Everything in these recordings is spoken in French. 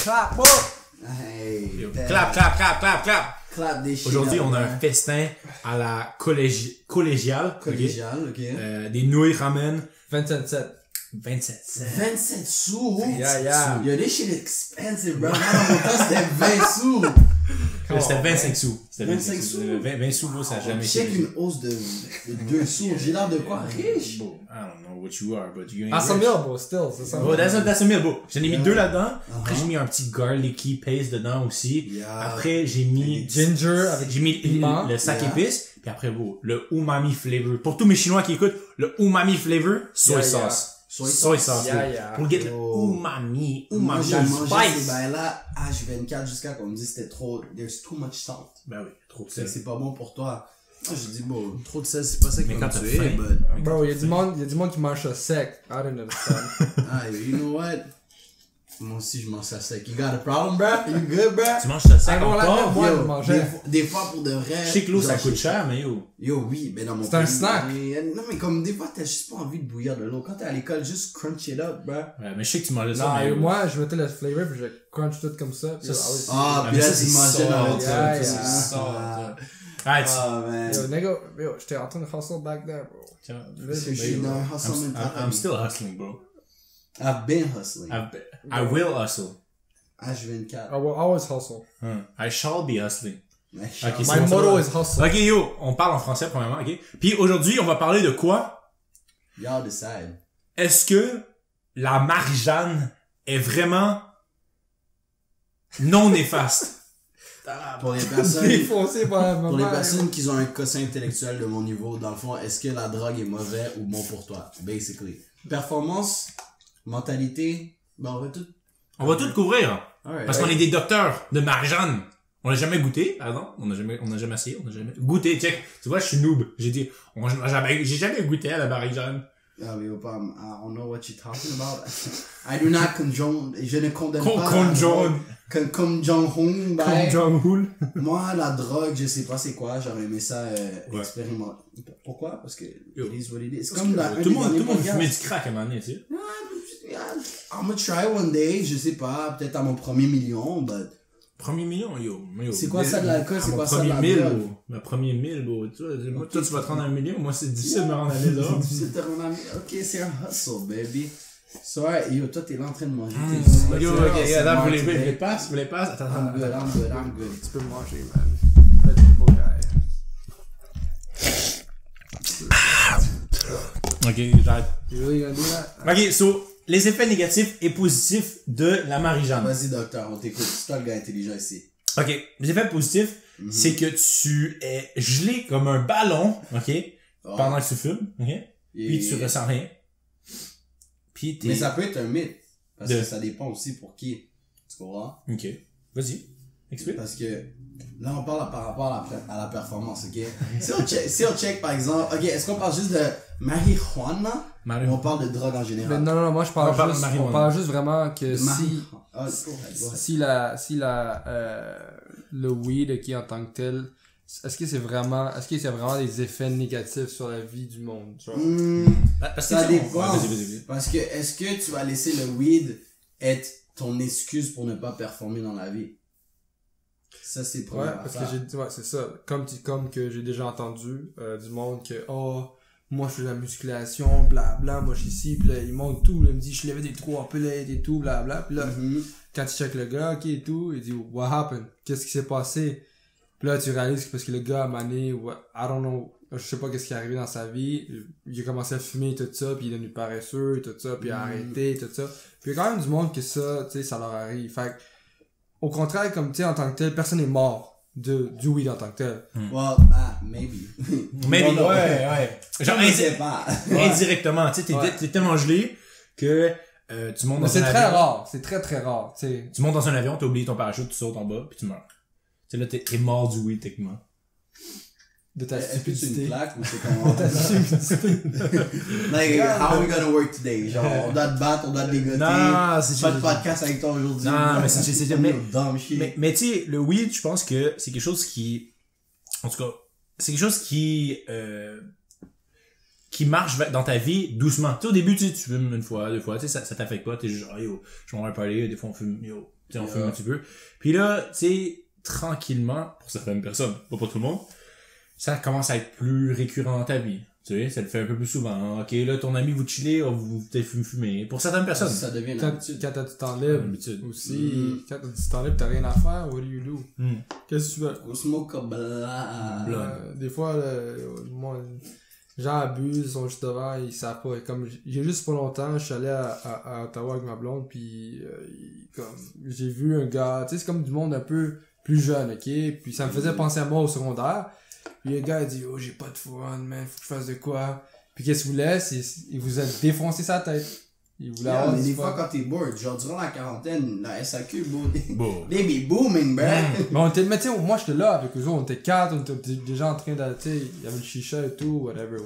Clap, oh! Hey, Clap, clap, clap, clap, clap. Clap des shit. Aujourd'hui, on a un festin à la collégiale. Collégial, ok. Des nouilles ramen. 27. 27 cents. 27 sous. Yeah. Yo, this shit expensive, bro. Moi, dans mon temps, c'était 20 sous. C'était 25 sous. C'était 25 sous. 20 sous, bro, ça a jamais Check été. une hausse de 2 sous. J'ai l'air de quoi? Riche. Bro, I don't know what you are, but you ain't À 100 rich. 000, bro, still, c'est ça. Oh, that's a meal, bro. J'en ai mis Yeah. 2 là-dedans. Après, j'ai mis un petit garlicky paste dedans aussi. Yeah. Après, j'ai mis Ginger avec j'ai mis piment. le sac Yeah. épice. Puis après, bro, le umami flavor. Pour tous mes Chinois qui écoutent, le umami flavor, soy Yeah, sauce. Soy Soy sauce. sauce. Yeah, bro. yeah. Pour get le Oh. umami, Moi, j'ai la mangé ces spice. bails-là H24 jusqu'à qu'on me dise c'était trop, there's too much salt. Ben oui, trop de C'est sel. c'est pas bon pour toi. Moi, j'ai dit, bon, trop de sel, c'est pas ça qui Mais va quand me t'as tuer, faim. but, Bro, y'a du monde qui mange ça sec. I don't understand. ah, you know what? Moi aussi, je mange ça sec. You got a problem, bro? You good, bro? Tu manges ça sec Ah, bon, là, encore? moi, Yo, je mangeais. des fois, pour de vrai. Je sais que l'eau, ça genre, coûte cher, mais yo. Yo, oui, mais dans mon C'est un pays, snack. Non, mais comme des fois, t'as juste pas envie de bouillir de l'eau. Quand t'es à l'école, juste crunch it up, bro. Ouais, mais je sais que tu mangeais ça, Non, mais yo. moi, je mettais le flavor puis je crunch tout comme ça. Puis Ça, ah oui. c'est- Ah, mais puis là, ça, tu c'est mangeais dans salt, le yeah, truc. yeah. Ah, Salt. Alright, Ah, man. Yo, nigga, yo, j'étais en train de hustle back there, bro. tiens, Je suis dans un hustle mentality. I'm still hustling, bro. I've been hustling. I will hustle. H24. I will always hustle. I shall be hustling. Mais Ok, My c'est bon, motto ça is hustle. Ok, yo, on parle en français, premièrement, ok? Puis aujourd'hui, on va parler de quoi? Y'all decide. Est-ce que la Marie-Jeanne est vraiment non néfaste? Pour les personnes, Défoncé par la maman. pour les personnes qui ont un quotient intellectuel de mon niveau, dans le fond, est-ce que la drogue est mauvais ou bon pour toi? Basically. Performance, mentalité, ben on va tout. On va tout couvrir. Alright. Parce qu'on est des docteurs de Marie-Jeanne. On l'a jamais goûté, pardon. On n'a jamais essayé, on n'a jamais goûté. Check. Tu vois, je suis noob. J'ai dit, j'ai jamais goûté à la Marie-Jeanne. Ah, mais pas, I don't know what you're talking about. I do not condone, je ne condamne pas. Condone. Comme Jong-un, ben. Comme Jong-un. Moi, la drogue, je sais pas c'est quoi, j'aurais aimé ça, Ouais. expérimenter. Pourquoi? Parce que, Yo. it is what it is. C'est Parce comme que dans tout le monde derniers fumait podcasts. du crack à un moment donné, tu sais. I'm gonna try one day, je sais pas, peut-être à mon premier million, but. Premier million, yo. C'est quoi ça de l'alcool, c'est quoi ça de la premier 1000, drogue? bro. Le premier 1000, bro. Toi, tu vas te rendre à 1 million. Moi, c'est difficile de me rendre à 1000 $. C'est difficile de te rendre ami. Ok, c'est un hustle, baby. So, alright, yo, toi, t'es là en train de manger. Yo, ok, là, vous les passes, Attends, I'm good, I'm good, I'm good. Tu peux me manger, man. Vegetable guy. Ok, j'arrête. You really gonna do that? Ok, so, les effets négatifs et positifs de la Marie-Jeanne. Vas-y, docteur, on t'écoute. C'est toi le gars intelligent ici. Ok, les effets positifs, c'est que tu es gelé comme un ballon, ok, Oh. pendant que tu fumes, ok, puis tu Et- ressens rien. Puis t'es... Mais ça peut être un mythe. Parce De- que ça dépend aussi pour qui. Tu comprends? Ok, vas-y, explique. Parce que là, on parle par rapport à la performance, ok? Si on check, par exemple, ok, est-ce qu'on parle juste de marijuana Marie- ou on parle de drogue en général? Mais non, moi je parle On parle de juste, marijuana. on parle juste vraiment que De si, Ah, go ahead. si le weed qui en tant que tel, est-ce que c'est vraiment des effets négatifs sur la vie du monde, tu vois? Parce Ça que dépend. Ouais, vas-y. Parce que est-ce que tu vas laisser le weed être ton excuse pour ne pas performer dans la vie? Ça, c'est Ouais, première parce affaire. que c'est ça. Comme que j'ai déjà entendu du monde que moi je fais de la musculation, blabla, moi je suis ici, pis là il monte tout, là, il me dit je levais des 3 plates et tout, blabla, pis là Mhm. quand tu check le gars, ok et tout, il dit what happened? Qu'est-ce qui s'est passé? Pis là tu réalises que parce que le gars a mané, I don't know, je sais pas qu'est-ce qui est arrivé dans sa vie, il a commencé à fumer tout ça, puis il est devenu paresseux, tout ça, puis il a arrêté, tout ça. Puis il y a quand même du monde que ça, tu sais, ça leur arrive. Fait que, au contraire, comme tu sais, en tant que tel, personne n'est mort du weed en tant que tel. Well, maybe. Maybe, Non, non. ouais. Genre, Je sais pas. indirectement, tu sais, Ouais. t'es tellement gelé que tu montes Mais dans c'est un très avion. rare, c'est très très rare, tu sais. Tu montes dans un avion, t'as oublié ton parachute, tu sautes en bas, puis tu meurs. Tu sais, là, t'es mort du weed, techniquement. De ta Est-ce que c'est une stupidité. plaque ou c'est comment? Ta stupidité. Like, how are we gonna work today? Genre, on doit te battre, on doit te dégoter. Non, c'est Pas de podcast avec toi aujourd'hui. Non, mais c'est mais, dumb shit. mais tu sais, le weed, je pense que c'est quelque chose qui, en tout cas, c'est quelque chose qui qui marche dans ta vie doucement. Tu sais, au début, tu fumes une fois, deux fois, tu sais, ça t'affecte pas, t'es juste genre, yo, je m'en vais parler, des fois on fume, yo, tu sais, on fume un petit peu. Puis là, tu sais, tranquillement, pour certaines personnes, pas pour tout le monde, ça commence à être plus récurrent dans ta vie. Tu sais, ça le fait un peu plus souvent. Ok, là, ton ami, vous chillez, vous peut-être fumer. Pour certaines personnes. Ça devient Quand l'habitude. t'as du temps libre L'habitude. aussi, quand t'as du temps libre, t'as rien à faire, what do you do? Qu'est-ce que tu veux? Au smoke a blah. Des fois, moi, les gens abusent, ils sont juste devant, ils savent pas. Et comme j'ai juste pas longtemps, je suis allé à Ottawa avec ma blonde, puis comme j'ai vu un gars, tu sais, c'est comme du monde un peu plus jeune, ok? Puis ça me faisait penser à moi au secondaire. Puis le gars il dit, oh, j'ai pas de fun, man, faut que je fasse de quoi. Puis qu'est-ce qu'il voulait? Il vous a défoncé sa tête. Il voulait avoir mais du des fun. fois, quand t'es bored, genre durant la quarantaine, la SAQ, Bon. they be booming, bro. Mais on était, mais tu sais, moi j'étais là avec eux autres, on était 4, on était déjà en train de, tu sais, il y avait le chicha et tout, whatever.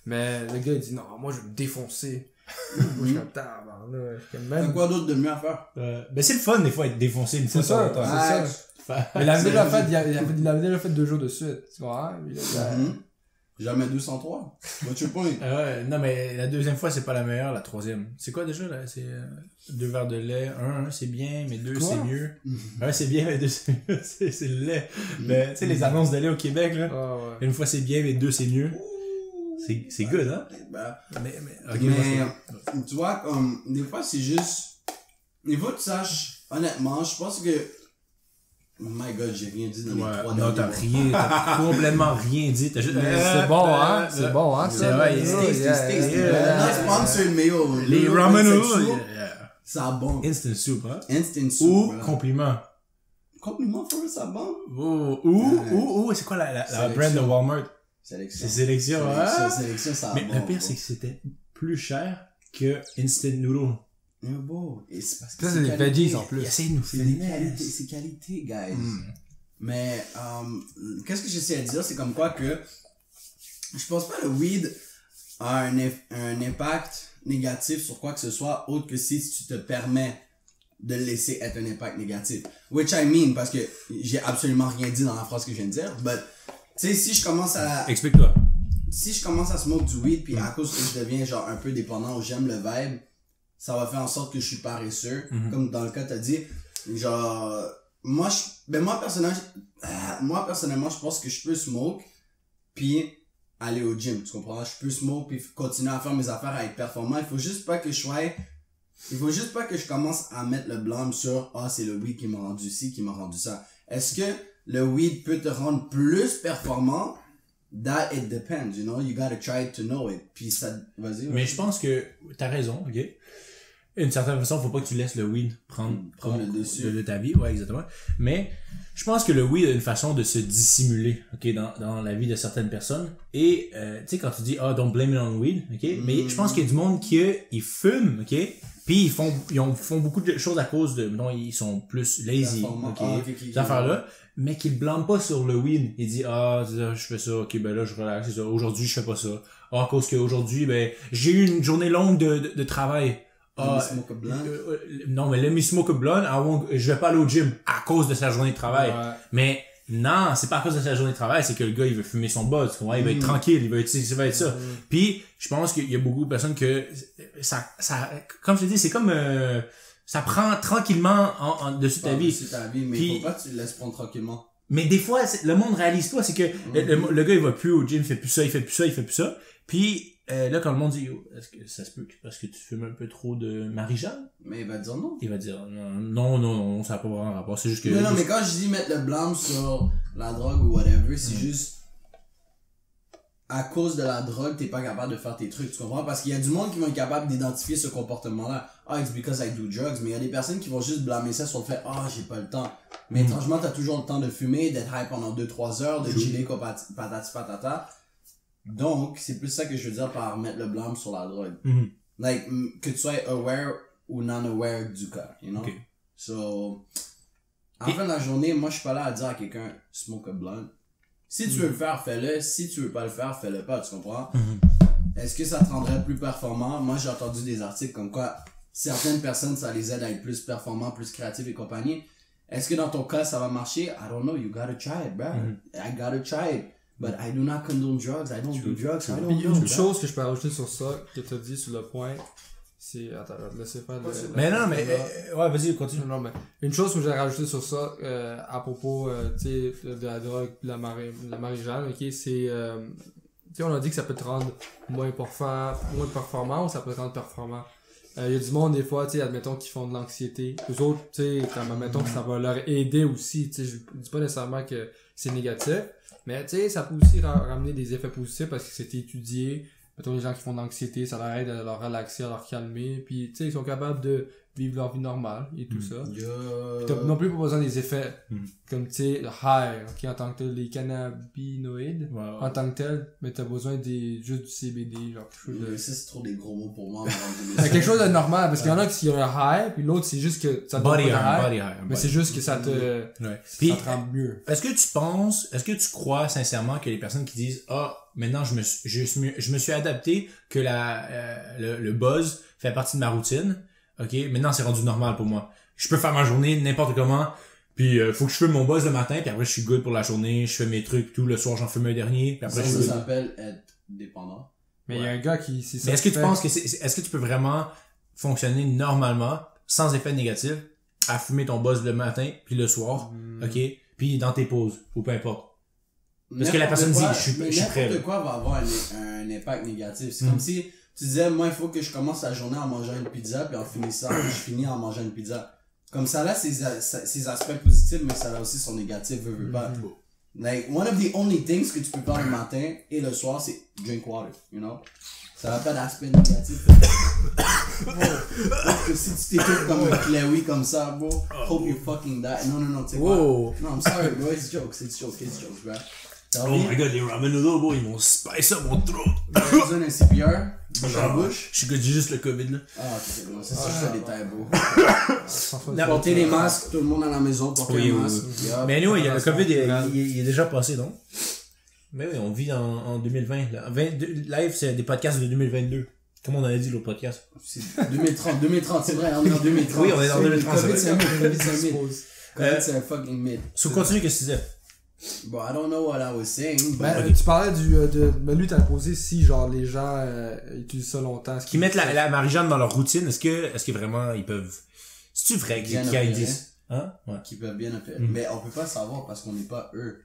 Mais le gars il dit, non, moi je vais me défoncer. Moi je suis comme, tabarnak, je suis comme T'as même. quoi d'autre de mieux à faire? Ben c'est le fun, des fois, être défoncé une fois C'est ça, de temps en temps. c'est ça. Mais il avait déjà fait, il avait déjà fait 2 jours de suite. Tu vois, hein? Jamais 203. What's your point? Non, mais la deuxième fois, c'est pas la meilleure, la troisième. C'est quoi déjà, là? C'est 2 verres de lait. Un, c'est bien, mais 2, Quoi? c'est mieux. Un, c'est bien, mais 2, c'est mieux. C'est le lait. Mais, tu sais, les annonces de lait au Québec, là. Ah ouais. Une fois, c'est bien, mais 2, c'est mieux. C'est good, hein? Ok, moi, Mais, tu vois, comme, des fois, c'est juste, il faut que tu saches, honnêtement, je pense que, oh my god, j'ai rien dit dans les 3 non, t'as derniers mois. rien, t'as complètement rien dit. T'as juste... C'est bon, hein? C'est bon, hein? C'est vrai, Not sponsored, mais yo, Les le ramen instant noodles. soup, ça bon. Instant soup, hein? Instant soup. Ou voilà. compliment. Compliment for ça bon. Ou, c'est quoi la brand de Walmart? Sélection. C'est sélection, hein? Sélection, ça Mais bon. le pire, c'est que c'était plus cher que Instant Noodle. Mais bon, et c'est parce que Ça, c'est des qualité. veggies en plus. Il essaie de nous C'est faire des des qualités, c'est qualité, guys. Mais, qu'est-ce que j'essaie de dire, c'est comme quoi que, je pense pas que le weed a un impact négatif sur quoi que ce soit, autre que si tu te permets de le laisser être un impact négatif. Which I mean, parce que j'ai absolument rien dit dans la phrase que je viens de dire, but, tu sais, si je commence à smoke du weed, puis à cause que je deviens genre un peu dépendant ou j'aime le vibe, ça va faire en sorte que je suis paresseux, comme dans le cas t'as dit, genre, moi personnellement, je pense que je peux smoke, puis aller au gym, tu comprends? Je peux smoke, puis continuer à faire mes affaires, à être performant, il faut juste pas que je commence à mettre le blâme sur, c'est le weed qui m'a rendu ci, qui m'a rendu ça. Est-ce que le weed peut te rendre plus performant? That it depends, you know, you gotta try it to know it. Puis ça, vas-y. Mais je pense que t'as raison, ok? D'une certaine façon, faut pas que tu laisses le weed prendre le dessus de ta vie, ouais, exactement. Mais je pense que le weed a une façon de se dissimuler, ok, dans la vie de certaines personnes. Et tu sais, quand tu dis don't blame it on weed, ok, mais je pense qu'il y a du monde qui ils fument, ok, puis ils font beaucoup de choses à cause de, non, ils sont plus lazy, ok, ces affaires-là. Mais qu'il ne blâme pas sur le weed. Il dit, je fais ça, ok, ben là, je relaxe, c'est ça. Aujourd'hui, je fais pas ça. À cause qu'aujourd'hui, ben, j'ai eu une journée longue de travail. Non, mais let me smoke a blunt, je vais pas aller au gym à cause de sa journée de travail. Ouais. Mais, non, c'est pas à cause de sa journée de travail, c'est que le gars, il veut fumer son buzz, tu vois, il va être tranquille, il va être ça. Puis, je pense qu'il y a beaucoup de personnes que, ça, comme je te dis, c'est comme, ça prend tranquillement dessus ta vie. Mais puis, faut pas que tu le laisses prendre tranquillement. Mais des fois, le monde réalise pas, c'est que le gars, il va plus au gym, il fait plus ça. Puis, là, quand le monde dit, est-ce que ça se peut parce que tu fumes un peu trop de Marie-Jeanne? Mais il va dire non. Il va dire, non, ça n'a pas vraiment rapport, c'est juste que... Non, mais quand je dis mettre le blâme sur la drogue ou whatever, c'est juste... À cause de la drogue, t'es pas capable de faire tes trucs, tu comprends? Parce qu'il y a du monde qui vont être capable d'identifier ce comportement-là. It's because I do drugs. Mais il y a des personnes qui vont juste blâmer ça sur le fait, j'ai pas le temps. Mais étrangement, t'as toujours le temps de fumer, d'être high pendant 2-3 heures, de chiller quoi, patati patata. Donc, c'est plus ça que je veux dire par mettre le blâme sur la drogue. Like, que tu sois aware ou non-aware du cas, you know? Okay. So, en fin de la journée, moi, je suis pas là à dire à quelqu'un, smoke a blunt. Si tu veux le faire, fais-le. Si tu veux pas le faire, fais-le pas, tu comprends? Est-ce que ça te rendrait plus performant? Moi, j'ai entendu des articles comme quoi certaines personnes, ça les aide à être plus performants, plus créatifs et compagnie. Est-ce que dans ton cas, ça va marcher? I don't know. You gotta try it, bro. I gotta try it. But I do not condone drugs. I don't do drugs. I don't Puis know. une chose que je peux rajouter sur ça, que t'as dit sur le point, c'est... Attends, je vais te laisser faire Mais non, mais... ouais, vas-y, continue. Non, mais une chose que j'ai rajouté sur ça, à propos, tu sais, de la drogue, de la marijuana, ok, c'est... tu sais, on a dit que ça peut te rendre moins performant ou ça peut te rendre performant. Il y a du monde, des fois, tu sais, admettons, qui font de l'anxiété. Eux autres, tu sais, admettons que ça va leur aider aussi, tu sais, je dis pas nécessairement que c'est négatif, mais tu sais, ça peut aussi ramener des effets positifs parce que c'est étudié. Mettons, les gens qui font de l'anxiété, ça leur aide à leur relaxer, à leur calmer, puis tu sais, ils sont capables de vivre leur vie normale et tout ça. Puis t'as non plus pas besoin des effets comme, tu sais, le high, ok, en tant que tel, les cannabinoïdes, en tant que tel, mais t'as besoin juste du CBD, genre quelque chose de... Ça, c'est trop des gros mots pour moi. C'est quelque chose de normal, parce qu'il y en a qui ont un high, puis l'autre, c'est juste que ça te body donne pas de high, mais c'est juste que ça te te rend mieux. Est-ce que tu crois sincèrement que les personnes qui disent maintenant je me suis adapté que le buzz fait partie de ma routine, ok, maintenant c'est rendu normal pour moi, je peux faire ma journée n'importe comment, puis faut que je fume mon buzz le matin, puis après je suis good pour la journée, je fais mes trucs tout, le soir j'en fume un dernier, puis après ça s'appelle être dépendant. Mais il y a un gars qui... Mais est-ce que tu penses que est-ce que tu peux vraiment fonctionner normalement, sans effet négatif, à fumer ton buzz le matin, puis le soir, ok, puis dans tes pauses, ou peu importe? Parce que la personne dit, je suis prêt. N'importe quoi va avoir un impact négatif. C'est comme si tu disais, moi, il faut que je commence la journée en mangeant une pizza, puis en finissant, je finis en mangeant une pizza. Comme ça, là, ses aspects positifs, mais ça a aussi son négatif, veut pas. Like, one of the only things que tu peux faire le matin et le soir, c'est drink water, you know? Ça n'a pas d'aspect négatif. Parce que si tu t'écoutes comme un Chloé comme ça, bro, hope you fucking die. Non, tu sais quoi? No, I'm sorry, bro, it's jokes, bro. Oh my god, les ramen noodles, bro, ils m'ont spice up mon throat. J'ai besoin d'un CPR, bouche à bouche. Je suis j'ai juste le COVID, là. Ah, ok, bon, c'est ça, je fais des tailles, bro. Portez les masques, tout le monde à la maison, portez un masque. Mais anyway, le COVID, il est déjà passé, donc. Mais oui, on vit en 2020. Live, c'est des podcasts de 2022. Comme on avait dit l'autre podcast. C'est 2030, c'est vrai, on est en 2030. Oui, on est en 2030. COVID, c'est un mythe. COVID, c'est un fucking mythe. So, continue, qu'est-ce que tu disais? Bon, I don't know what I was saying. Tu parlais mais lui, t'as posé si, genre, les gens utilisent ça longtemps. Qui mettent la marijuana dans leur routine, est-ce que vraiment ils peuvent... C'est-tu vrai qu'ils disent? Hein? Ouais. Qui peuvent bien faire. Mais on peut pas savoir parce qu'on n'est pas eux.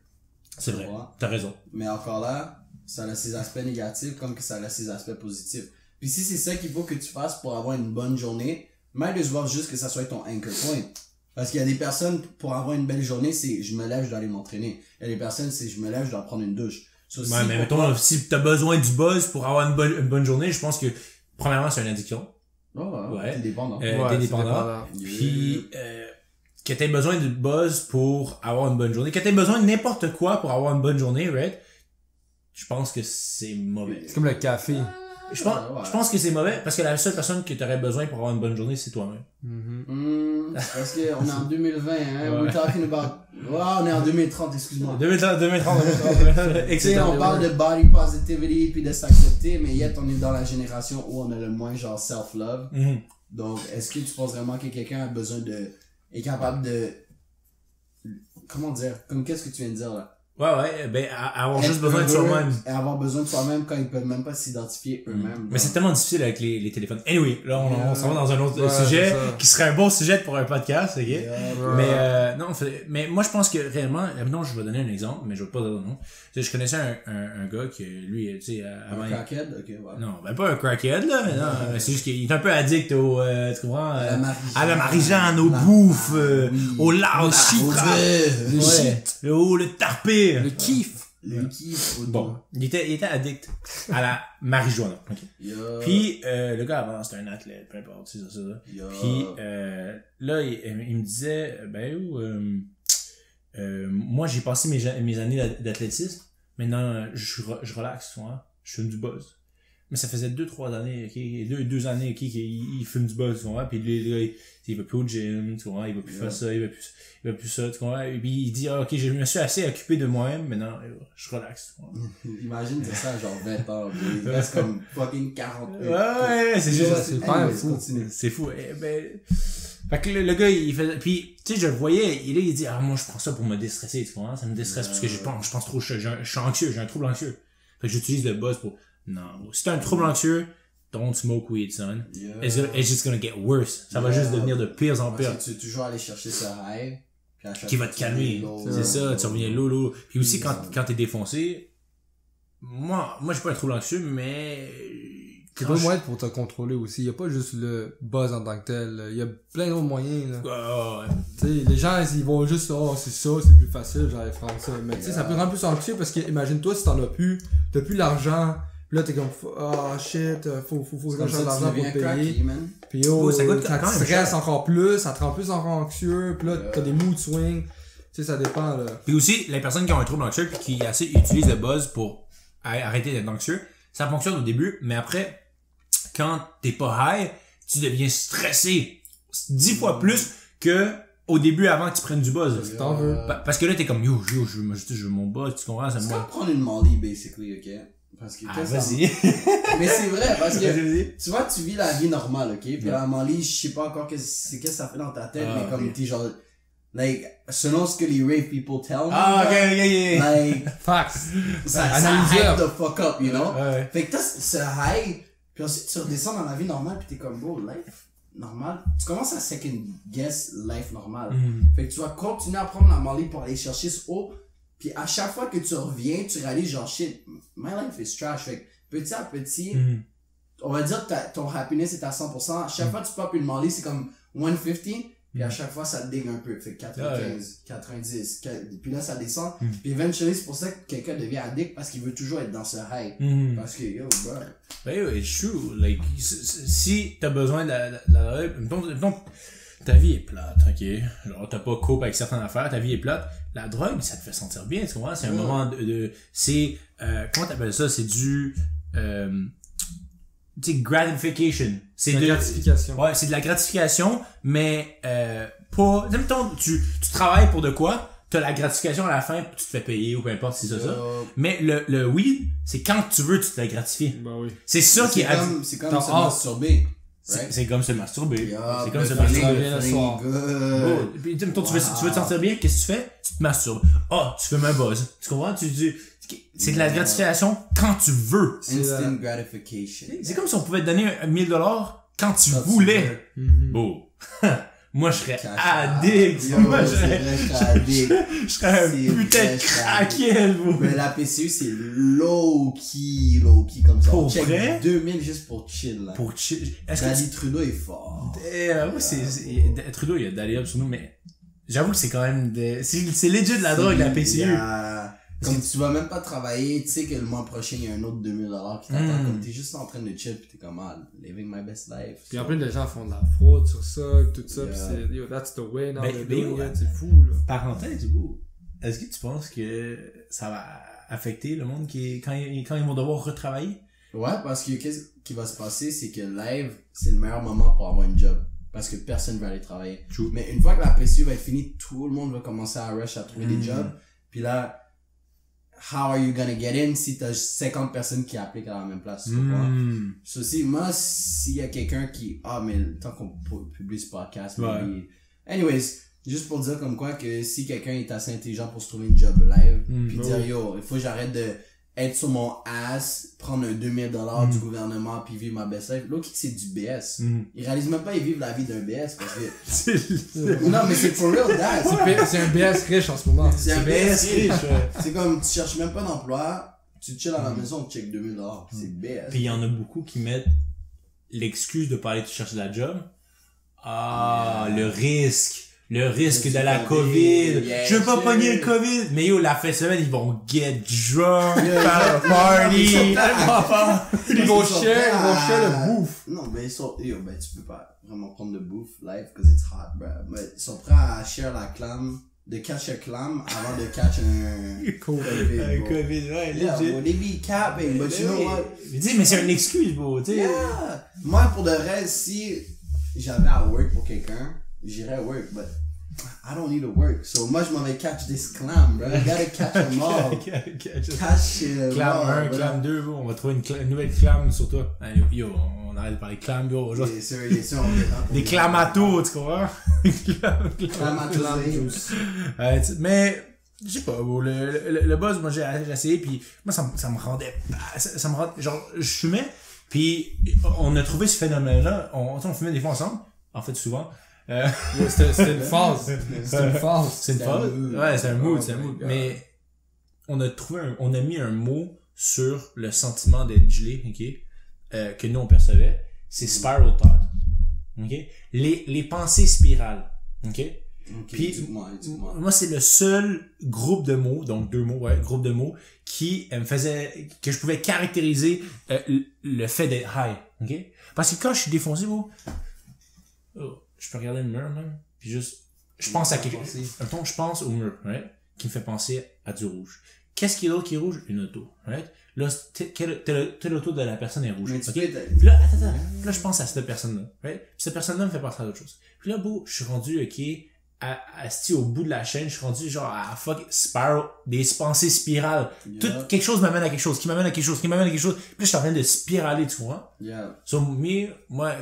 C'est vrai. T'as raison. Mais encore là, ça a ses aspects négatifs comme que ça a ses aspects positifs. Puis si c'est ça qu'il faut que tu fasses pour avoir une bonne journée, might as well juste que ça soit ton anchor point. Parce qu'il y a des personnes, pour avoir une belle journée, c'est je me lève, je dois aller m'entraîner. Il y a des personnes, c'est je me lève, je dois prendre une douche. Ouais, mais mettons, si t'as besoin du buzz pour avoir une bonne journée, je pense que, premièrement, c'est une addiction. Ouais. T'es dépendant. T'es dépendant. Puis, que t'aies besoin de buzz pour avoir une bonne journée. Que t'aies besoin de n'importe quoi pour avoir une bonne journée, right? Je pense que c'est mauvais. C'est comme le café. Je pense que c'est mauvais parce que la seule personne que t'aurais besoin pour avoir une bonne journée, c'est toi-même. Parce que on est en 2020, hein. We're talking about... on est en 2030, excuse-moi. 2030. Excellent. On parle de body positivity puis de s'accepter, mais yet on est dans la génération où on a le moins genre self-love. Donc, est-ce que tu penses vraiment que quelqu'un a besoin est capable de... Comment dire? Comme qu'est-ce que tu viens de dire là? Ouais, ben, avoir juste besoin de soi-même. Et avoir besoin de soi-même quand ils peuvent même pas s'identifier eux-mêmes. Mais c'est tellement difficile avec les téléphones. Anyway, là, on s'en va dans un autre sujet, qui serait un bon sujet pour un podcast, ok? Mais, non, mais moi, je pense que réellement, non, je vais donner un exemple, mais je vais pas donner de nom. Tu sais, je connaissais un gars qui, lui, tu sais, avant. Un crackhead? Ok, ouais. Non, ben pas un crackhead, là, mais non, c'est juste qu'il est un peu addict au, tu comprends? À la marijuana, aux bouffes, au loud, le shit. Le tarpé. Le kiff. Le kiff. Bon, il était addict à la marijuana. Okay. Puis le gars avant c'était un athlète, peu importe, c'est ça. Puis là il me disait moi j'ai passé mes années d'athlétisme. Maintenant je relaxe, je fume du buzz. Mais ça faisait 2-3 années, ok, 2 années, ok, qu'il fume du buzz, tu vois, puis il va plus au gym, tu vois, il va plus faire ça, il va plus ça, tu vois, et puis il dit, ok, je me suis assez occupé de moi-même, maintenant, je relaxe, tu vois. Imagine, c'est ça, genre 20 ans, il reste comme fucking 40 ans. Ouais, c'est juste, c'est pas fou. C'est fou, Fait que le gars, il fait, puis, tu sais, je le voyais, il dit, moi, je prends ça pour me déstresser, tu comprends? Ça me déstresse parce que je pense trop, je suis anxieux, j'ai un trouble anxieux. Fait que j'utilise le buzz pour, non, si t'as un trouble anxieux, don't smoke weed, son. It's just gonna get worse. Ça va juste devenir de pire en pire. Parce que tu veux toujours aller chercher ce high. Qui va te calmer. C'est ça, tu reviens low. Puis aussi, quand t'es défoncé, moi, j'ai pas un trouble anxieux, mais... C'est pas le moyen pour te contrôler aussi. Il y a pas juste le buzz en tant que tel. Il y a plein d'autres moyens, là. Tu sais, les gens, ils vont juste, c'est ça, c'est plus facile, j'allais prendre ça. Mais tu sais, ça peut rendre plus anxieux parce que, imagine-toi, si t'en as plus, t'as plus l'argent, puis là, t'es comme, shit, faut que j'ai de l'argent pour payer. Puis ça coûte ça te stresse encore plus, ça te rend plus encore anxieux, puis là, t'as des mood swings. Tu sais, ça dépend, là. Puis aussi, les personnes qui ont un trouble anxieux puis qui utilisent le buzz pour arrêter d'être anxieux, ça fonctionne au début, mais après, quand t'es pas high, tu deviens stressé 10 fois plus que au début avant que tu prennes du buzz. T'en veux. Parce que là, t'es comme, yo, je veux mon buzz, tu comprends? C'est comme prendre une Molly, basically, ok? Parce que vas-y. Mais c'est vrai, parce que, tu vois, tu vis la vie normale, ok? Puis la Molly, je sais pas encore qu'est-ce que ça fait dans ta tête, mais comme t'es genre, like, selon ce que les rave people tell me. Ok. Like, facts. ça hype the fuck up, you know? Fait que t'as ce high, puis ensuite tu redescends dans la vie normale, pis t'es comme, bro, life normal. Tu commences à second guess life normal. Fait que tu vas continuer à prendre la Molly pour aller chercher ce haut, pis à chaque fois que tu reviens, tu réalises genre, shit, my life is trash. Fait que petit à petit, on va dire que ton happiness est à 100%. À chaque fois que tu popes une Molly, c'est comme 150. Puis à chaque fois, ça te digue un peu. Fait 95, 90, puis là, ça descend. Puis eventually, c'est pour ça que quelqu'un devient addict parce qu'il veut toujours être dans ce high. Parce que, yo, bro. Ben, yo, it's true. Like, si t'as besoin de la mettons, ta vie est plate, ok? Genre, t'as pas cope avec certaines affaires, ta vie est plate. La drogue, ça te fait sentir bien, tu comprends? C'est un moment c'est, comment t'appelles ça? C'est du, tu sais, gratification. C'est de la gratification. Ouais, c'est de la gratification, mais pas... Mettons, tu travailles pour de quoi, t'as la gratification à la fin, tu te fais payer ou peu importe si c'est ça. Mais le weed, c'est quand tu veux, tu te la gratifies. Ben oui. C'est ça qui est... C'est comme se masturber. C'est comme se masturber. C'est comme se masturber le soir. Puis, mettons, tu veux te sentir bien, qu'est-ce que tu fais? Tu te masturbes. Tu fais un buzz. Tu comprends? C'est de la gratification quand tu veux. Instant gratification. C'est comme si on pouvait te donner 1000$ quand tu voulais. Bon. Moi, je serais addict. Moi, je serais addict. Je serais un putain de craquel, bro. Mais la PCU, c'est low-key comme ça. Pour vrai? 2000 juste pour chill, là. Pour chill. Daddy Trudeau est fort. Trudeau, il y a Daddy Up sur nous, mais j'avoue que c'est quand même c'est legit de la drogue, la PCU. Comme tu vas même pas travailler, tu sais que le mois prochain, il y a un autre 2000$ qui t'attend, comme t'es juste en train de chill pis t'es comme, living my best life. Puis en plus, les gens font de la fraude sur ça, tout ça, pis c'est, yo, that's the way now, c'est fou, là. Parenthèse, est-ce que tu penses que ça va affecter le monde quand ils vont devoir retravailler? Ouais, parce que qu'est-ce qui va se passer, c'est que live, c'est le meilleur moment pour avoir un job. Parce que personne veut aller travailler. True. Mais une fois que la PCU va être finie, tout le monde va commencer à rush à trouver des jobs. Puis là, how are you gonna get in si t'as 50 personnes qui appliquent à la même place? Ceci, moi, s'il y a quelqu'un qui, mais tant qu'on publie ce podcast, anyways, juste pour dire comme quoi que si quelqu'un est assez intelligent pour se trouver une job live, puis dire, yo, il faut que j'arrête de être sur mon ass, prendre un 2000$ du gouvernement puis vivre ma best life. L'autre, c'est du BS. Ils réalisent même pas, ils vivent la vie d'un BS parce que... Non, mais c'est for real, dad. C'est un BS riche en ce moment. C'est un BS riche. C'est comme, tu cherches même pas d'emploi, tu chill à la maison, tu check 2000$. C'est BS. Puis il y en a beaucoup qui mettent l'excuse de pas aller te chercher la job. Le risque de la COVID. Je veux pas pogner le COVID. Mais yo, la fin de semaine, ils vont get drunk, faire party. Ils vont share le bouffe. Non, mais tu peux pas vraiment prendre de bouffe live cause it's hot, bro. Mais ils sont prêts à share la clam, de catch a clam avant de catch un COVID. Un COVID, ouais, yeah, legit. Well, they be capping, but you know what? Mais c'est une excuse, bro, tu sais. Yeah. Moi, pour de vrai, si j'avais à work pour quelqu'un, j'irais work, but I don't need to work. So moi, je m'en vais catch this clam, bro. I gotta catch them all. Catch Clam 1, clam 2, bon, on va trouver une nouvelle clam sur toi. Yo, on arrête de parler clam, bro. Genre, Il est sûr, on est là pour des clamatos, tu comprends? Clamatos. Mais, je sais pas, bro, le buzz, moi, j'ai essayé, puis moi, ça me rendait, ça me rendait, genre, je fumais, puis on a trouvé ce phénomène-là, on fumait des fois ensemble, en fait, souvent. C'était une phase. C'était une phase. C'est une phase? Ouais, c'est un mood, c'est un mood. Mais, on a mis un mot sur le sentiment d'être gelé, ok, que nous on percevait, c'est spiral thought, ok, les pensées spirales, ok. Puis dis-moi. moi c'est le seul groupe de mots, donc 2 mots, ouais, groupe de mots qui me faisait que je pouvais caractériser le fait d'être high, ok. Parce que quand je suis défoncé, je peux regarder le mur même, puis juste je pense à quelque chose. Attends, je pense au mur, right, qui me fait penser à du rouge. Qu'est-ce qui est l'autre qui est rouge? Une auto, right? Là, telle auto de la personne est rouge. Mais Okay? Puis là, attends. Là, je pense à cette personne-là, right? Puis cette personne-là me fait penser à d'autres choses. Puis là, je suis rendu, ok, assis au bout de la chaîne, je suis rendu genre à spiral, des pensées spirales. Yeah. Tout, quelque chose m'amène à quelque chose, qui m'amène à quelque chose, qui m'amène à quelque chose. Puis là, je suis en train de spiraler, tu comprends? Yeah. So, moi,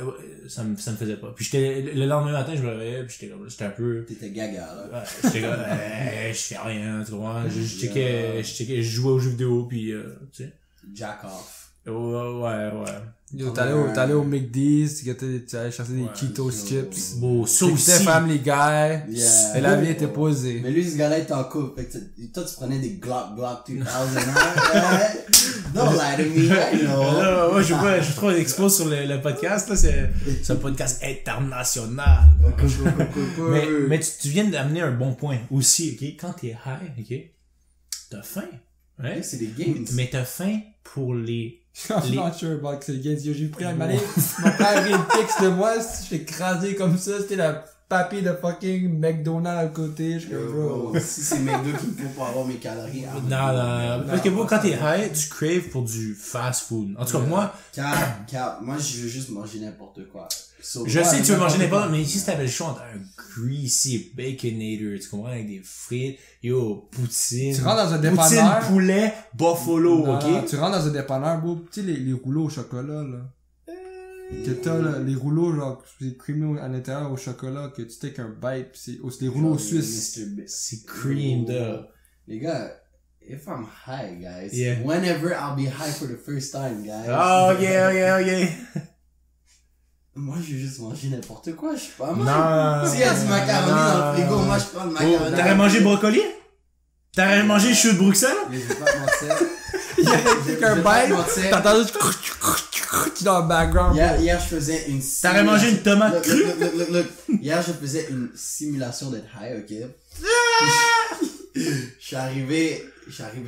ça me faisait pas. Puis le lendemain matin, je me réveillais, puis j'étais un peu... T'étais gaga, là. Ouais, j'étais comme, je fais rien, tu vois. Je checkais, je jouais aux jeux vidéo, puis, tu sais. Jack off. Ouais. Yo, t'allais au McDee's, tu allais chercher des Keto chips. Bon, ça T'écoutais aussi. Family Guy. Yeah. Et la vie était posée. Mais lui, ce gars-là, il était en couple. Fait que toi, tu prenais des Glock 2000, hein? Don't lie to me, I know. Ouais, je suis trop exposé sur le podcast, là. C'est un podcast international. Mais tu viens d'amener un bon point aussi, ok? Quand t'es high, ok? T'as faim. Ouais. C'est des games. Mais t'as faim pour les... I'm not sure about the games. J'ai pris un malin. Mon père avait une pixe de moi, j'étais écrasé comme ça, c'était la papier de fucking McDonald's à côté, je suis comme bro. Si c'est mes deux qui me font pour avoir mes calories. Non. Parce que bon, quand t'es high, tu craves pour du fast food. En tout cas, moi... Moi, je veux juste manger n'importe quoi. Je sais que tu veux manger n'importe quoi, mais ici, si t'avais le choix entre un greasy baconator, tu comprends, avec des frites, poutine. Tu rentres dans un dépanneur. Poutine, poulet, buffalo, Non, ok? Tu rentres dans un dépanneur, bro, tu sais les rouleaux au chocolat, là. Que t'as, là, les rouleaux, genre, c'est creamy à l'intérieur au chocolat, que tu take un bite, pis c'est des rouleaux suisses. C'est creamed up. Les gars, if I'm high, guys, Yeah. whenever I'll be high for the first time, guys. Oh, ok. Moi, je veux juste manger n'importe quoi, je suis pas mal. Non. S'il y a du macaroni dans le frigo, moi, je prends le macaroni. T'aurais mangé brocoli? T'aurais mangé chou de Bruxelles? Mais je vais pas te mentir. Avec un bite, t'entends juste dans le background. Hier, je faisais une T'aurais mangé une tomate Look, crue? Look. Hier, je faisais une simulation d'être high, ok? Je suis arrivé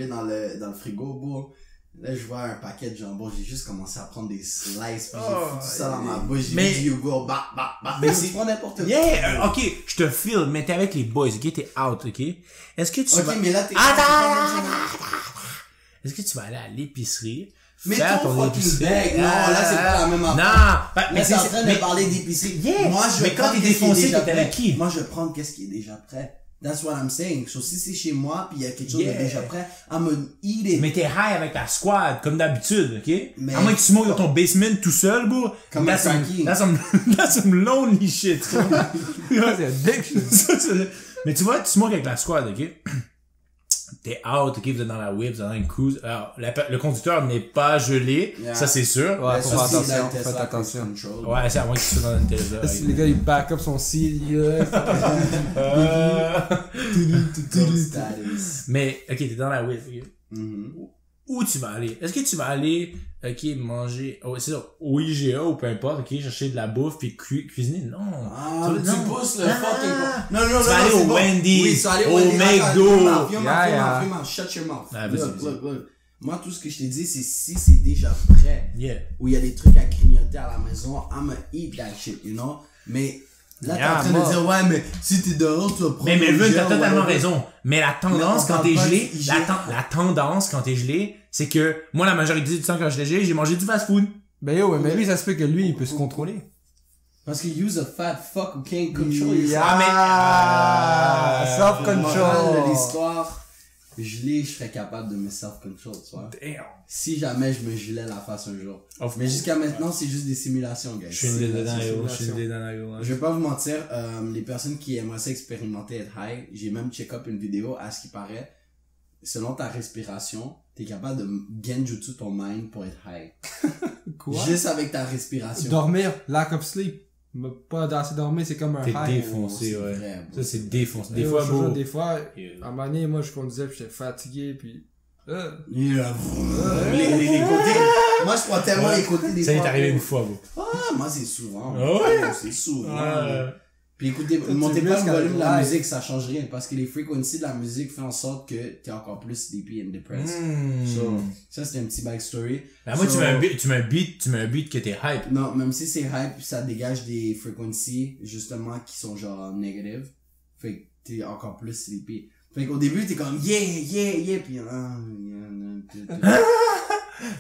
dans le frigo, bro. Là, je vois un paquet de jambon, j'ai juste commencé à prendre des slices, puis j'ai foutu ça dans ma bouche, j'ai dit yogourt, bah. Mais c'est pas n'importe quoi. Yeah, ok, je te file, mais t'es avec les boys, ok, t'es out, ok? Est-ce que tu vas... Ok, mais là, t'es... Est-ce que tu vas aller à l'épicerie? Mais faire ton fucking épicerie? bag, non, là, c'est pas la même affaire. Non! Là, t'es en train de parler d'épicerie. Yeah, Moi, je mais vais quand prendre t'es qu'est-ce qui est défoncé, déjà t'es avec prêt. qui? Moi, je vais prendre qu'est-ce qui est déjà prêt. That's what I'm saying. So, si c'est chez moi, pis il y a quelque chose de déjà prêt, I'm gonna eat it. Mais t'es high avec ta squad, comme d'habitude, ok? Mais- À moins que tu montes dans ton basement tout seul, bro. Comme un Frankie. That's some lonely shit. C'est addiction. Mais tu vois, tu smoke avec la squad, ok? T'es out, ok? Vous êtes dans la whip, vous êtes dans une cruise. Alors, le conducteur n'est pas gelé. Yeah. Ça, c'est sûr. Ouais, faut faire Ça, c'est attention, dans le faites Tesla attention. Cruise Control. Ouais, c'est à moins que tu sois dans une Tesla. Les gars, ils back up son seat, Gold status. Mais, ok, t'es dans la whip, ok? Mhm. Où tu vas aller? Est-ce que tu vas aller, ok, manger, c'est ça, au IGA ou peu importe, ok, chercher de la bouffe puis cuisiner? Non. Ah, Tu tu vas- non. pousses le Ah. fucking... Non, Tu vas aller c'est au bon. Wendy's, Oui, tu vas aller au Wendy's. McDo. Attends, Yeah, Fais-moi, shut your mouth. Ah, vas-y, vas-y. Look. Moi, tout ce que je t'ai dit, c'est si c'est déjà prêt, Yeah. où il y a des trucs à grignoter à la maison, I'ma eat that shit, you know? Mais là, t'es Yeah, en train moi. de dire, ouais, mais si t'es dehors, tu vas prendre Mais Melvin, gel, t'as totalement whatever. raison. Mais la tendance Mais on quand parle t'es pas gelé, d'hygiène. la tendance quand t'es gelé, c'est que, moi, la majorité du temps quand j'étais gelé, j'ai mangé du fast food. Ben yo, mais lui, ça se peut que lui, il peut se contrôler. Parce que you's a fat fuck who can't control Yeah. yourself. Ah, mais, Ah, Le moral de self-control. l'histoire, Gelé, je serais capable de me self-control, tu vois. Damn. Si jamais je me gelais la face un jour. Of Mais jusqu'à maintenant, c'est juste des simulations, guys. Je suis une idée dedans, c'est yo. une Je suis une idée dans la gueule. Je vais pas vous mentir, les personnes qui aimeraient ça expérimenter être high, j'ai même check-up une vidéo, à ce qui paraît, selon ta respiration, t'es capable de genjutsu ton mind pour être high. Quoi? Juste avec ta respiration. Dormir, lack of sleep. Pas assez dormir, c'est comme un T'es high. défoncé, c'est ouais. vrai, bro. Ça, c'est défoncé. Des Yo, fois, je te jure, bro. des fois, Yeah. à un moment donné, moi, je conduisais, puis j'étais fatigué, puis... Yeah. Les côtés. Moi, je prends tellement les côtés des Ça fois. est arrivé bro. une fois, bro. Ah, moi, c'est souvent. Ah ouais? C'est souvent. Ouais. Puis écoutez, Toi, montez tu pas le risques volume de la avec live. musique, ça change rien. Parce que les frequencies de la musique font en sorte que t'es encore plus sleepy and depressed. So, ça, c'est un petit backstory. Ben, moi, So, tu mets un beat que t'es hype. Non, même si c'est hype, ça dégage des frequencies, justement, qui sont genre négatives. Fait que t'es encore plus sleepy. Fait qu'au début, t'es comme yeah, yeah, yeah, pis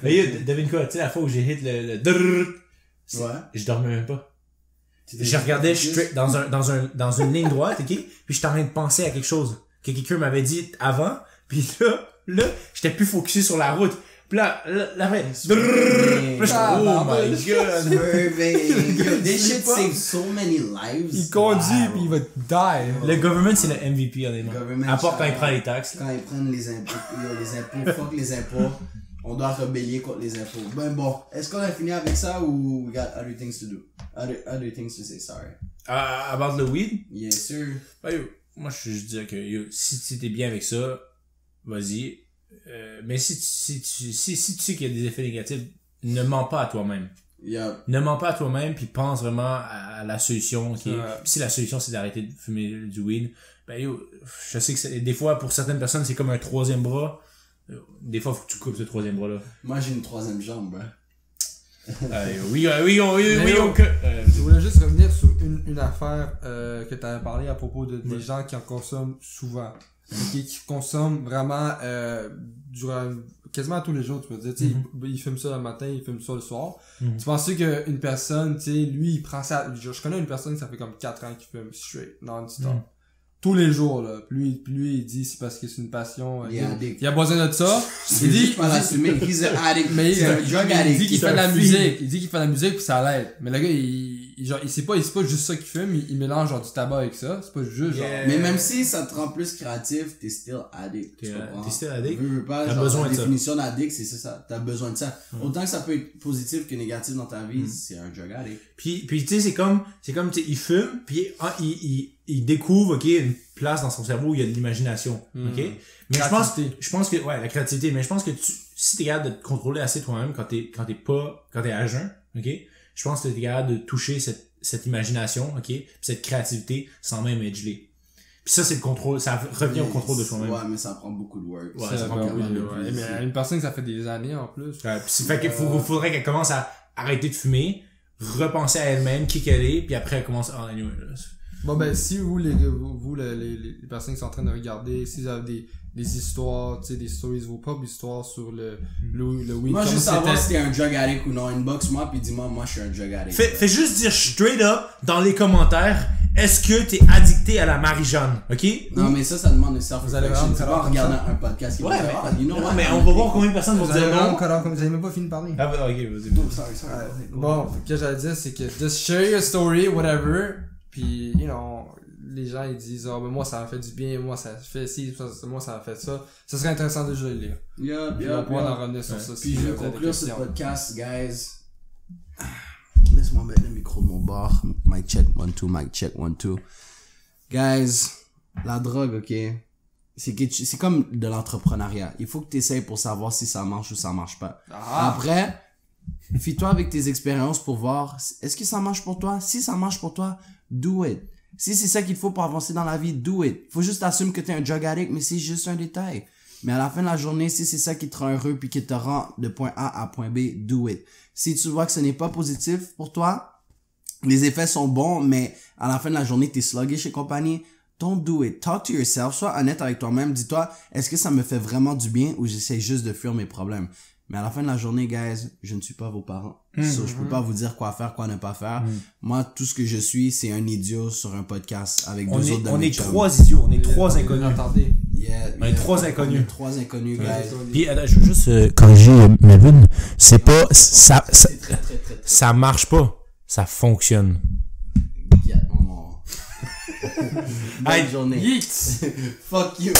Mais yo, devine quoi, tu sais, la fois où j'ai hit le drrrr, ouais. je dormais même pas. Je regardais straight dans une ligne droite, ok? Puis j'étais en train de penser à quelque chose que quelqu'un m'avait dit avant. Puis là, j'étais plus focusé sur la route. Puis là, fait, drrrr, puis là, Ah, oh bah, my god. Yo, this Je sais shit pas. save so many lives. Il conduit, Wow. puis il va die. Le government, c'est le MVP, honnêtement. Government, À part quand il ça- prend les taxes. Quand ils prennent les impôts, fuck les impôts. On doit rebeller contre les impôts. Ben bon, est-ce qu'on a fini avec ça ou we got other things to do? Other things to say, sorry. About the weed, Yes, sir. ben, yo, moi, je dis que yo, si t'es bien avec ça, vas-y. Mais si tu sais qu'il y a des effets négatifs, ne mens pas à toi-même. Yeah. Ne mens pas à toi-même, puis pense vraiment à la solution. Puis Ouais. si la solution, c'est d'arrêter de fumer du weed, ben yo, je sais que des fois, pour certaines personnes, c'est comme un troisième bras. Des fois, faut que tu coupes ce troisième bras-là. Moi, j'ai une troisième jambe, bro. Oui, yo, que... Je voulais juste revenir sur une affaire que tu avais parlé à propos des gens qui en consomment souvent. Qui consomment vraiment durant quasiment tous les jours, tu peux dire. Tu sais, il fume ça le matin, il fume ça le soir. Mhm. Tu penses qu'une personne, tu sais, lui, il prend ça... Je connais une personne, ça fait comme 4 ans qu'il fume straight, non-stop. Tous les jours, là. Puis lui, il dit c'est parce que c'est une passion. Il est addict. Il a besoin de ça. Il dit pas l'assumer. He's an addict. Mais C'est un drug il addict. dit qu'il C'est fait de la un musique. Il dit qu'il fait de la musique puis ça l'aide. Mais le gars, il c'est pas juste ça qu'il fume. Il mélange genre du tabac avec ça. C'est pas juste genre. Yeah. Mais même si ça te rend plus créatif, t'es still addict. Tu T'es comprends? still addict. Veux pas, T'as genre, besoin la de ça. définition d'addict, c'est ça. T'as besoin de ça. Autant que ça peut être positif que négatif dans ta vie, c'est un drug addict. Puis tu sais, c'est comme, tu sais, il fume, puis il découvre, ok, une place dans son cerveau où il y a de l'imagination, ok? Mais je pense que, ouais, la créativité, mais je pense que si t'es capable de te contrôler assez toi-même quand t'es à jeun, ok? Je pense que t'es capable de toucher cette imagination, ok? Puis cette créativité sans même être gelé. Puis ça, c'est le contrôle, ça revient au contrôle de soi-même. Ouais, mais ça prend beaucoup de work. Ouais, Ça, ça ben prend oui, vraiment ouais. plus. Mais une personne que ça fait des années en plus. Ouais, puis fait qu'il faudrait qu'elle commence à arrêter de fumer, repenser à elle-même, qui qu'elle est, puis après elle commence, oh, anyway, là. Bon ben si vous les personnes qui sont en train de regarder, si vous avez des histoires, tu sais, des stories, vos propres histoires sur le weed, Moi, comment juste savoir si c'était. t'es un drug addict ou non. Inbox-moi pis dis-moi, moi, je suis un drug addict. Fais juste dire straight up dans les commentaires, est-ce que t'es addicté à la Marie-Jeanne, ok? Non, mais ça demande une Vous allez self-reflection. vraiment Tu vas savoir regarder comme un podcast qui Ouais, va dire, ah, you know non, what, mais I'm on va voir addicted. combien de personnes vont Vous dire avez non. vous avez même pas fini de parler. Ah bah ok, vas-y. Oh, sorry. Bon, ce que j'allais dire, c'est que just share your story, whatever, puis, you know, les gens, ils disent, oh, ben moi, ça m'a fait du bien, moi, ça fait ci, moi, ça m'a fait ça. Ça serait intéressant de le lire. Yup, Puis on va yup, pouvoir en yup. revenir sur ça. Puis si je vais vous avez des conclure ce questions. podcast, guys. Laisse-moi mettre le micro de mon bar. Mic check, 1, 2, mic check, 1, 2. Guys, la drogue, ok? C'est comme de l'entrepreneuriat. Il faut que tu essayes pour savoir si ça marche ou ça marche pas. Ah! Après, fie-toi avec tes expériences pour voir, est-ce que ça marche pour toi? Si ça marche pour toi, do it. Si c'est ça qu'il faut pour avancer dans la vie, do it. Faut juste assumer que t'es un drug addict, mais c'est juste un détail. Mais à la fin de la journée, si c'est ça qui te rend heureux puis qui te rend de point A à point B, do it. Si tu vois que ce n'est pas positif pour toi, les effets sont bons, mais à la fin de la journée, t'es sluggish et compagnie, don't do it. Talk to yourself. Sois honnête avec toi-même. Dis-toi, est-ce que ça me fait vraiment du bien ou j'essaie juste de fuir mes problèmes? Mais à la fin de la journée, guys, je ne suis pas vos parents. So, je peux pas vous dire quoi faire, quoi ne pas faire. Moi, tout ce que je suis, c'est un idiot sur un podcast avec deux autres de On mes est chums. 3 idiots, on est 3 inconnus. Attendez. On est trois inconnus. On est trois inconnus, guys. Puis, attends, je veux juste corriger Melvin. C'est pas... C'est très. Ça marche pas. Ça fonctionne. Bonne journée. Yeet! Fuck you.